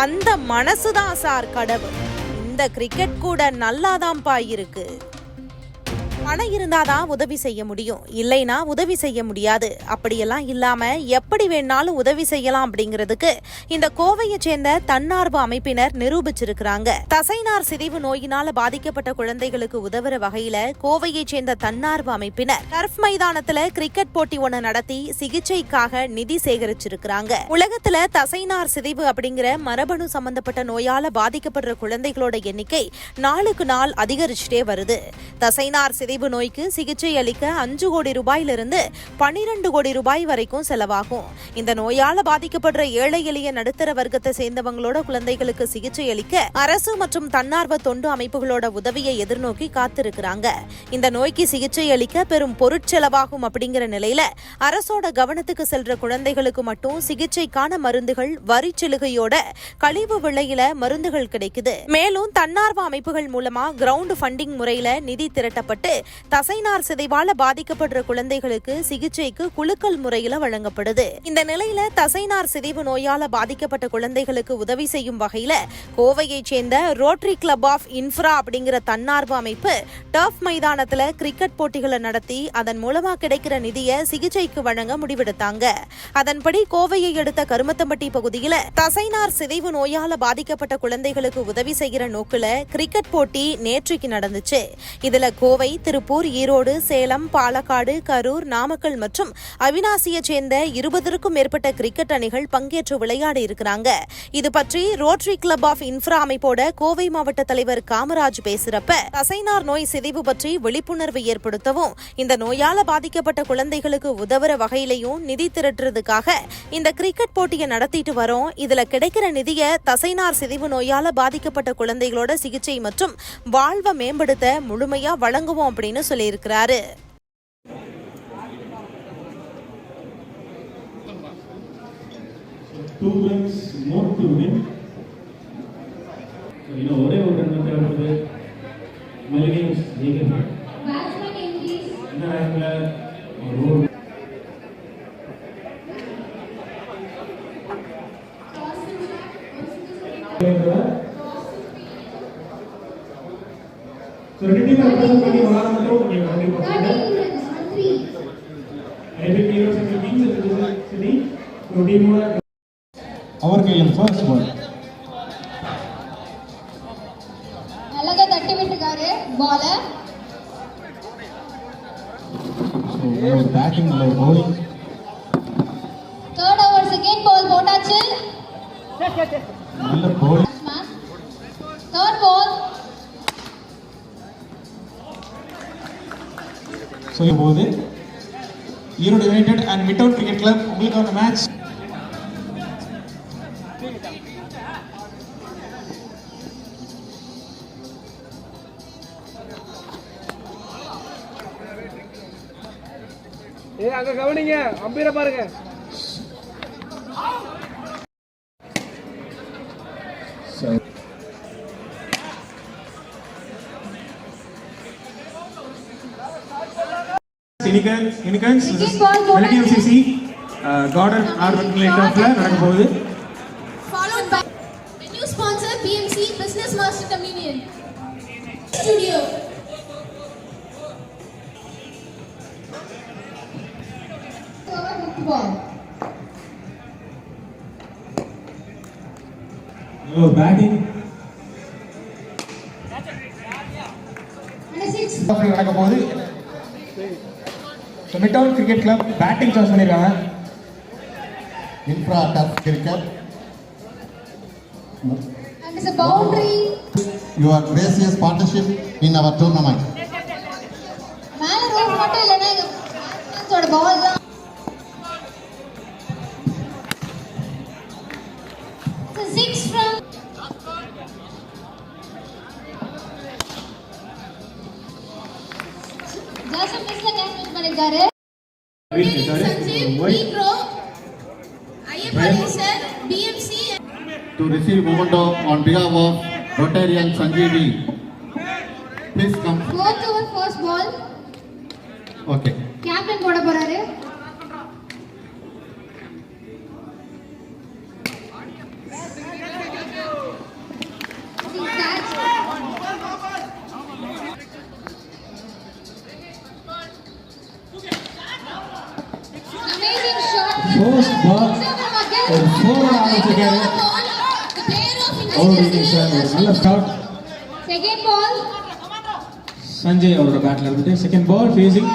அந்த மனசுதான் சார் கடவுள். இந்த கிரிக்கெட் கூட நல்லாதான்ப்பா இருக்கு. பணம் இருந்தாதான் உதவி செய்ய முடியும், இல்லைனா உதவி செய்ய முடியாது. அப்படியெல்லாம் இல்லாம எப்படி வேணாலும் உதவி செய்யலாம் அப்படிங்கிறதுக்கு இந்த கோவையை சேர்ந்த தன்னார்வ அமைப்பினர் நிரூபிச்சிருக்கிறாங்க. தசைநார் சிதைவு நோயினால பாதிக்கப்பட்ட குழந்தைகளுக்கு உதவுற வகையில கோவையை சேர்ந்த தன்னார்வ அமைப்பினர் டர்ஃப் மைதானத்துல கிரிக்கெட் போட்டி ஒண்ணு நடத்தி சிகிச்சைக்காக நிதி சேகரிச்சிருக்கிறாங்க. உலகத்துல தசைநார் சிதைவு அப்படிங்கிற மரபணு சம்பந்தப்பட்ட நோயால பாதிக்கப்படுற குழந்தைகளோட எண்ணிக்கை நாளுக்கு நாள் அதிகரிச்சுட்டே வருது. தசைநார் சிதைவு நோய்க்கு சிகிச்சை அளிக்க 5 கோடி ரூபாயிலிருந்து 12 கோடி ரூபாய் வரைக்கும் செலவாகும். இந்த நோயால பாதிக்கப்படுற ஏழை எளிய நடுத்தர வர்க்கத்தை சேர்ந்தவங்களோட குழந்தைகளுக்கு சிகிச்சை அளிக்க அரசு மற்றும் தன்னார்வ தொண்டு அமைப்புகளோட உதவியை எதிர்நோக்கி காத்திருக்கிறாங்க. இந்த நோய்க்கு சிகிச்சை அளிக்க பெரும் பொருட்செலவாகும் அப்படிங்கிற நிலையில அரசோட கவனத்துக்கு செல்ற குழந்தைகளுக்கு மட்டும் சிகிச்சைக்கான மருந்துகள் வரிச்சலுகையோட கழிவு விலையில மருந்துகள் கிடைக்குது. மேலும் தன்னார்வ அமைப்புகள் மூலமா கிரவுண்ட் ஃபண்டிங் முறையில நிதி திரட்டப்பட்டு தசைநார் சிதைவால பாதிக்கப்படுற குழந்தைகளுக்கு சிகிச்சைக்கு குலுக்கல் முறையில வழங்கப்படுது. இந்த நிலையில தசைநார் சிதைவு நோயால பாதிக்கப்பட்ட குழந்தைகளுக்கு உதவி செய்யும் வகையில கோவையை சேர்ந்த ரோட்டரி கிளப் ஆஃப் இன்ஃப்ரா அப்படிங்கிற தன்னார்வ அமைப்பு டர்ஃப் மைதானத்துல கிரிக்கெட் போட்டிகளை நடத்தி அதன் மூலமா கிடைக்கிற நிதியை சிகிச்சைக்கு வழங்க முடிவெடுத்தாங்க. அதன்படி கோவையை அடுத்த கருமத்தம்பட்டி பகுதியில தசைநார் சிதைவு நோயால பாதிக்கப்பட்ட குழந்தைகளுக்கு உதவி செய்கிற நோக்குல கிரிக்கெட் போட்டி நேற்றைக்கு நடந்துச்சு. இதுல கோவை, திருப்பூர், ஈரோடு, சேலம், பாலக்காடு, கரூர், நாமக்கல் மற்றும் அவினாசியை சேர்ந்த 20க்கும் மேற்பட்ட கிரிக்கெட் அணிகள் பங்கேற்று விளையாடி இருக்கிறாங்க. இது பற்றி ரோட்டரி கிளப் ஆஃப் இன்ஃப்ரா அமைப்போட கோவை மாவட்ட தலைவர் காமராஜ் பேசுறப்ப தசைநார் நோய் சிதைவு பற்றி விழிப்புணர்வு ஏற்படுத்தவும் இந்த நோயால பாதிக்கப்பட்ட குழந்தைகளுக்கு உதவுற வகையிலையும் நிதி திரட்டுறதுக்காக இந்த கிரிக்கெட் போட்டியை நடத்திட்டு வரோம். இதுல கிடைக்கிற நிதியை தசைநார் சிதைவு நோயால பாதிக்கப்பட்ட குழந்தைகளோட சிகிச்சை மற்றும் வாழ்வை மேம்படுத்த முழுமையா வழங்குவோம் அப்படின்னு சொல்லியிருக்கிறாரு. ஒரே ஒரு அவர் கையில் ஃபர்ஸ்ட் பால் அழகா தட்டி விட்டுக்காரு பால. ஒரு பேட்டிங் இல்ல bowling. Third over second ball போட்டாச்சு. நல்ல பவுலிங். தேர்ட் பால் சொல்லும்போது Erode united and mid town cricket club உங்களுக்கான மேட்ச். அங்க கவனிங்க, அம்பீர பாருங்க. கார்டன் நடக்க போகுது. followed by venue sponsor PMC Business Master Communion Studio. Batting நடக்க போகுது. Mid town cricket club batting choice பண்ணிருக்காங்க. Infra Turf Cricket. And it's a boundary. Your gracious partnership in our tournament. மேல road மட்டும் இல்லனா இதோட ball தான். So 6 from ஜாசம் மிஸ்ல கேட்ச் பண்ணிருக்காரு. Sanjeev bro Ayyappan sir BMC To receive memento on behalf of Rotarian Sanjeevi. Please come. fourth over first ball. Okay. Captain போட போறாரு. ஃபர்ஸ்ட் பால் ஒரு 4 ஆரம்பிச்சிருக்காரு. அவருடைய இன்னிங்ஸ்ல ஒரு நல்ல ஸ்டார்ட். செகண்ட் பால் சஞ்சய் அவரோட பேட்ல இருந்துட்டு செகண்ட் பால் ஃபேசிங்